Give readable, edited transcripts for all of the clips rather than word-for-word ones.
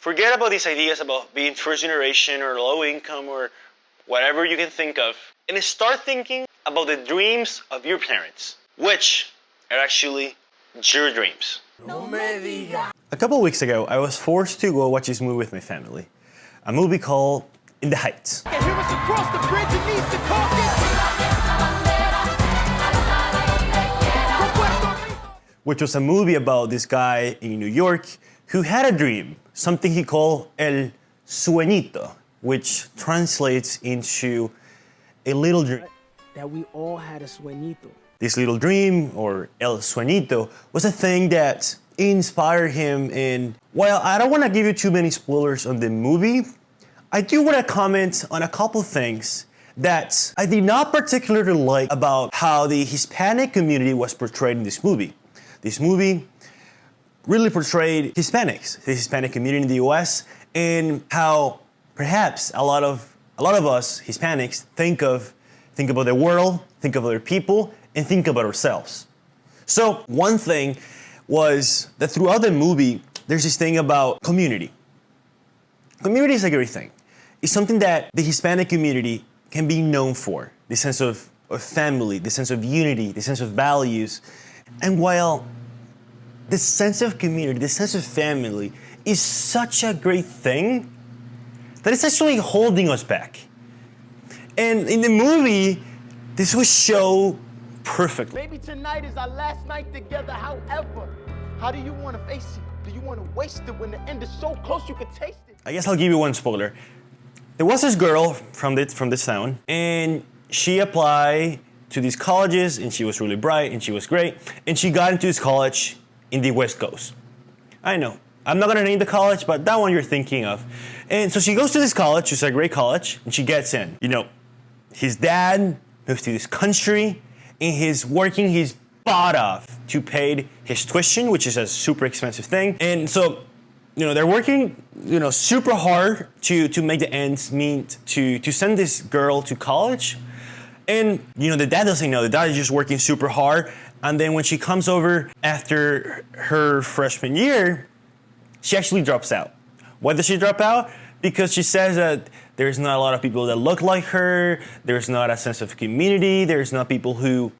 Forget about these ideas about being first generation or low income or whatever you can think of, and start thinking about the dreams of your parents, which are actually your dreams. A couple of weeks ago, I was forced to go watch this movie with my family. A movie called In the Heights. Which was a movie about this guy in New York who had a dream, something he called el sueñito, which translates into a little dream. That we all had a sueñito. This little dream, or el sueñito, was a thing that inspired him. And while I don't want to give you too many spoilers on the movie, I do want to comment on a couple things that I did not particularly like about how the Hispanic community was portrayed in this movie. This movie really portrayed Hispanics, the Hispanic community in the US, and how perhaps a lot of us Hispanics think about the world, think of other people, and think about ourselves. So one thing was that throughout the movie, there's this thing about community. Community is a great thing. It's something that the Hispanic community can be known for, the sense of family, the sense of unity, the sense of values. And while the sense of community, the sense of family is such a great thing, that it's actually holding us back. And in the movie, this was shown perfectly. Maybe tonight is our last night together. However, how do you want to face it? Do you want to waste it when the end is so close you can taste it? I guess I'll give you one spoiler. There was this girl from this town, and she applied to these colleges, and she was really bright, and she was great, and she got into this college in the West Coast. I know, I'm not gonna name the college, but that one you're thinking of. And so she goes to this college, it's a great college, and she gets in. You know, his dad moves to this country, and he's working his butt off to pay his tuition, which is a super expensive thing. And so, you know, they're working, you know, super hard to make the ends meet to send this girl to college. And, you know, the dad doesn't know. The dad is just working super hard. And then when she comes over after her freshman year, she actually drops out. Why does she drop out? Because she says that there's not a lot of people that look like her. There's not a sense of community. There's not people who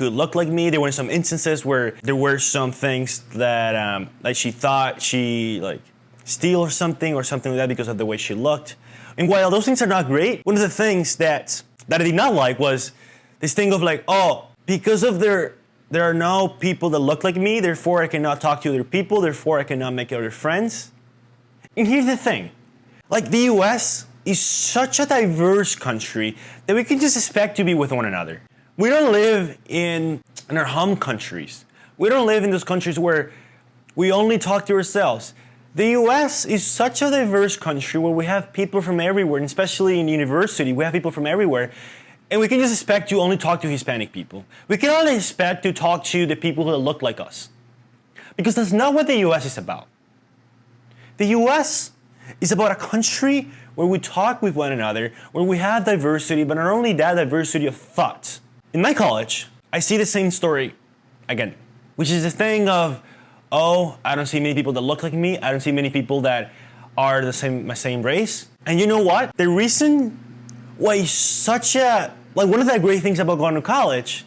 look like me. There were some instances where there were some things that like she thought she like steal or something like that because of the way she looked. And while those things are not great, one of the things that I did not like was this thing of like, oh, because of there are no people that look like me, therefore I cannot talk to other people, therefore I cannot make other friends. And here's the thing, like the US is such a diverse country that we can just expect to be with one another. We don't live in our home countries. We don't live in those countries where we only talk to ourselves. The US is such a diverse country where we have people from everywhere, and especially in university, we have people from everywhere. And we can just expect to only talk to Hispanic people. We can only expect to talk to the people who look like us. Because that's not what the US is about. The US is about a country where we talk with one another, where we have diversity, but not only that, diversity of thought. In my college, I see the same story again, which is the thing of, oh, I don't see many people that look like me. I don't see many people that are my same race. And you know what? The reason why one of the great things about going to college,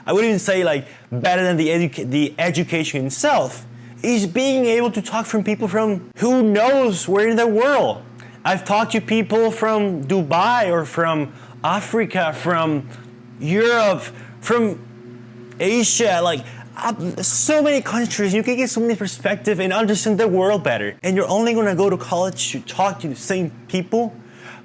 I wouldn't even say like better than the education itself, is being able to talk from people from who knows where in the world. I've talked to people from Dubai or from Africa, from Europe, from Asia, like so many countries. You can get so many perspectives and understand the world better. And you're only gonna go to college to talk to the same people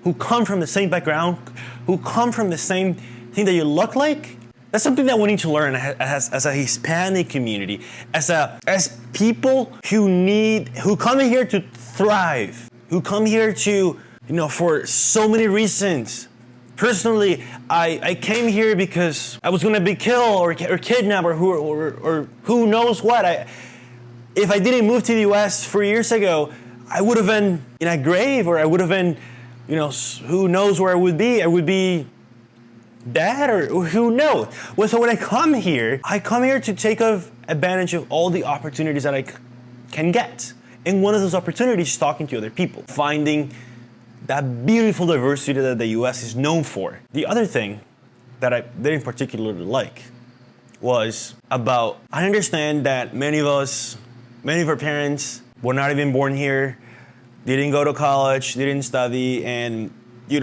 who come from the same background, who come from the same thing that you look like. That's something that we need to learn as a Hispanic community, as people who come here to thrive, who come here to, for so many reasons. Personally, I came here because I was gonna be killed or kidnapped or who knows what. If I didn't move to the US 4 years ago, I would have been in a grave, or I would have been, who knows where I would be. I would be dead, or who knows. Well, so when I come here to take advantage of all the opportunities that I can get. And one of those opportunities is talking to other people, finding that beautiful diversity that the US is known for. The other thing that I didn't particularly like was about, I understand that many of our parents were not even born here, they didn't go to college, they didn't study, and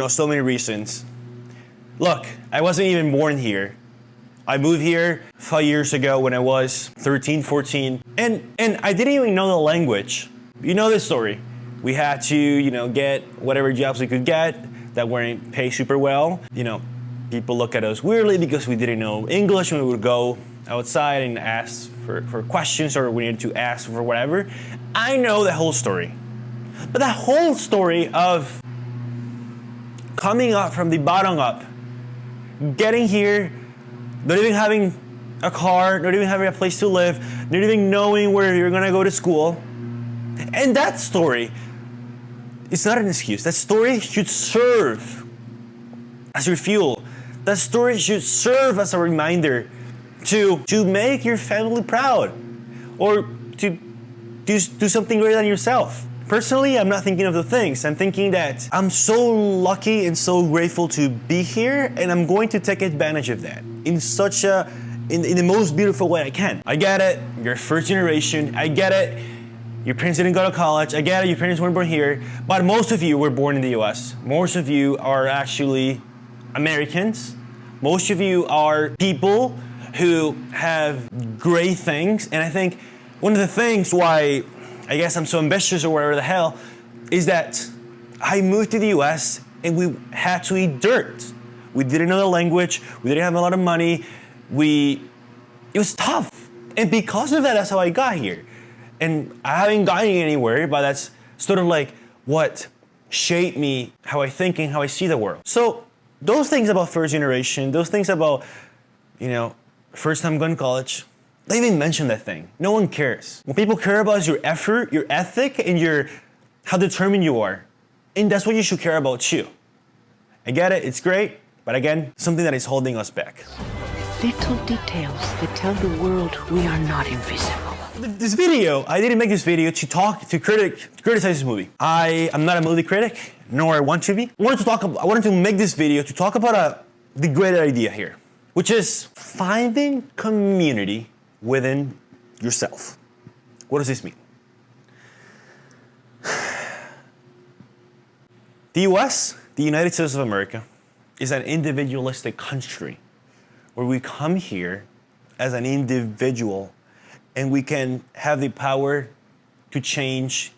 so many reasons. Look, I wasn't even born here. I moved here 5 years ago when I was 13, 14, and I didn't even know the language. You know the story. We had to, get whatever jobs we could get that weren't paid super well. People look at us weirdly because we didn't know English when we would go outside and ask for questions, or we needed to ask for whatever. I know the whole story. But that whole story of coming up from the bottom up, getting here, not even having a car, not even having a place to live, not even knowing where you're gonna go to school. And that story is not an excuse. That story should serve as your fuel. That story should serve as a reminder to make your family proud, or to do something greater than yourself. Personally, I'm not thinking of the things. I'm thinking that I'm so lucky and so grateful to be here, and I'm going to take advantage of that in the most beautiful way I can. I get it, you're first generation, I get it, your parents didn't go to college, I get it, your parents weren't born here, but most of you were born in the US. Most of you are actually Americans. Most of you are people who have great things, and I think one of the things why I guess I'm so ambitious or whatever the hell is that I moved to the US and we had to eat dirt. We didn't know the language, we didn't have a lot of money, it was tough. And because of that, that's how I got here. And I haven't gotten anywhere, but that's sort of like what shaped me, how I think and how I see the world. So those things about first generation, those things about, first time going to college, don't even mention that thing. No one cares. What people care about is your effort, your ethic, and how determined you are. And that's what you should care about too. I get it, it's great, but again, something that is holding us back. Little details that tell the world we are not invisible. This video, I didn't make this video to criticize this movie. I am not a movie critic, nor I want to be. I wanted to make this video to talk about the greater idea here, which is finding community within yourself. What does this mean? The US, the United States of America, is an individualistic country where we come here as an individual and we can have the power to change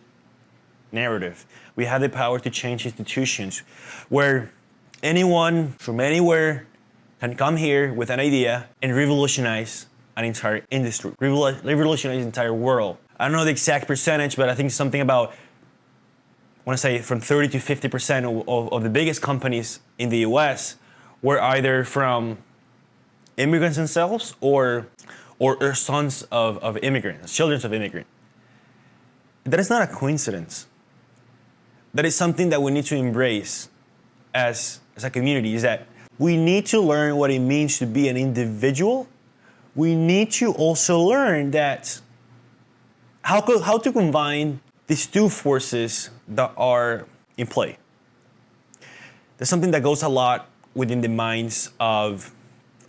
narrative. We have the power to change institutions, where anyone from anywhere can come here with an idea and revolutionize an entire industry, revolutionize the entire world. I don't know the exact percentage, but I think something about, I want to say from 30 to 50% of the biggest companies in the US were either from immigrants themselves or sons of immigrants, children of immigrants. That is not a coincidence. That is something that we need to embrace as a community, is that we need to learn what it means to be an individual. We need to also learn that how to combine these two forces that are in play. There's something that goes a lot within the minds of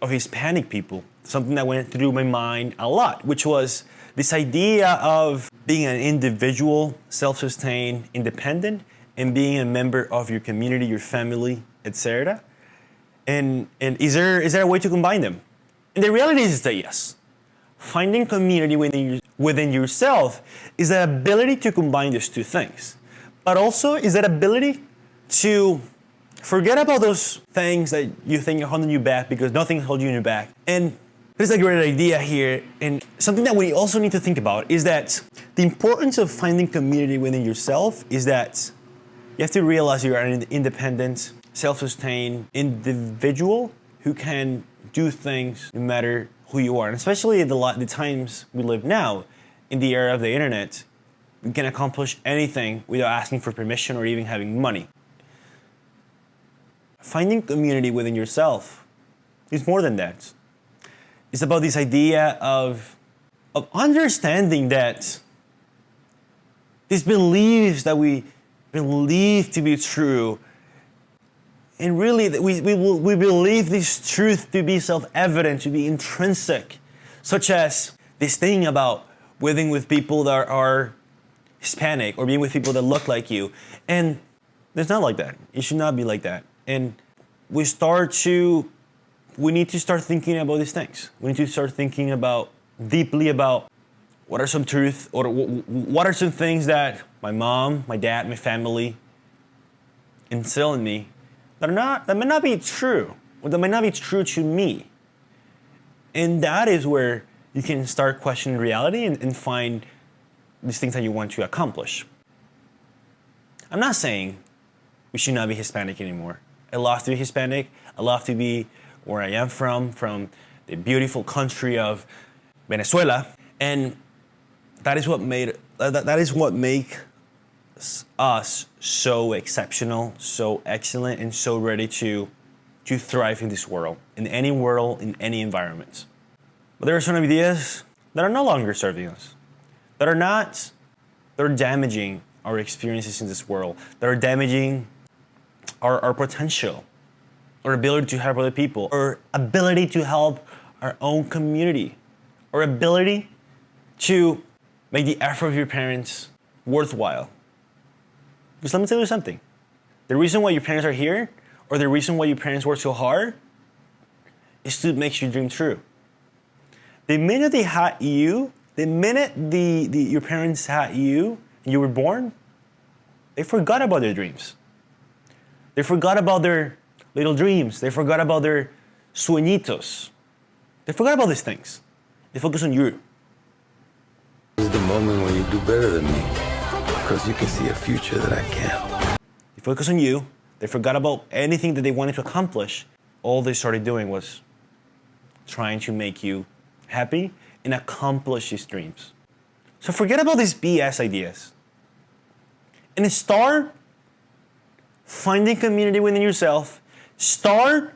Hispanic people, something that went through my mind a lot, which was this idea of being an individual, self-sustained, independent, and being a member of your community, your family, etc. And is there a way to combine them? And the reality is that yes. Finding community within yourself is the ability to combine these two things. But also is that ability to forget about those things that you think are holding you back, because nothing holds you back. And there's a great idea here, and something that we also need to think about is that the importance of finding community within yourself is that you have to realize you're an independent, self-sustained individual who can do things no matter who you are. And especially in the times we live now, in the era of the internet, we can accomplish anything without asking for permission or even having money. Finding community within yourself is more than that. It's about this idea of understanding that these beliefs that we believe to be true. And really, we believe this truth to be self-evident, to be intrinsic, such as this thing about living with people that are Hispanic or being with people that look like you. And it's not like that. It should not be like that. And we need to start thinking about these things. We need to start thinking deeply about what are some truth, or what are some things that my mom, my dad, my family instill in me that may not be true, or that may not be true to me. And that is where you can start questioning reality and find these things that you want to accomplish. I'm not saying we should not be Hispanic anymore. I love to be Hispanic. I love to be where I am from the beautiful country of Venezuela. And that is what makes us so exceptional, so excellent, and so ready to thrive in this world, in any environment. But there are some ideas that are no longer serving us, that are damaging our experiences in this world, that are damaging our potential, our ability to help other people, our ability to help our own community, our ability to make the effort of your parents worthwhile. Because let me tell you something. The reason why your parents are here, or the reason why your parents work so hard, is to make your dream true. The minute they had you, the minute your parents had you, and you were born, they forgot about their dreams. They forgot about their little dreams. They forgot about their sueñitos. They forgot about these things. They focus on you. This is the moment when you do better than me, because you can see a future that I can't. They focus on you. They forgot about anything that they wanted to accomplish. All they started doing was trying to make you happy and accomplish these dreams. So forget about these BS ideas and start finding community within yourself. Start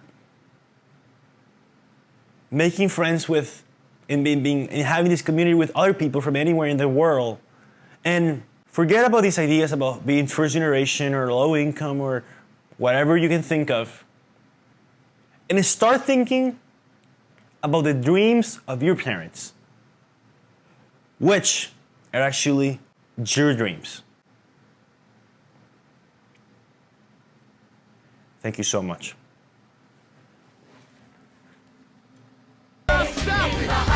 making friends with and having this community with other people from anywhere in the world. And forget about these ideas about being first generation or low income or whatever you can think of. And start thinking about the dreams of your parents, which are actually your dreams. Thank you so much. Stop it!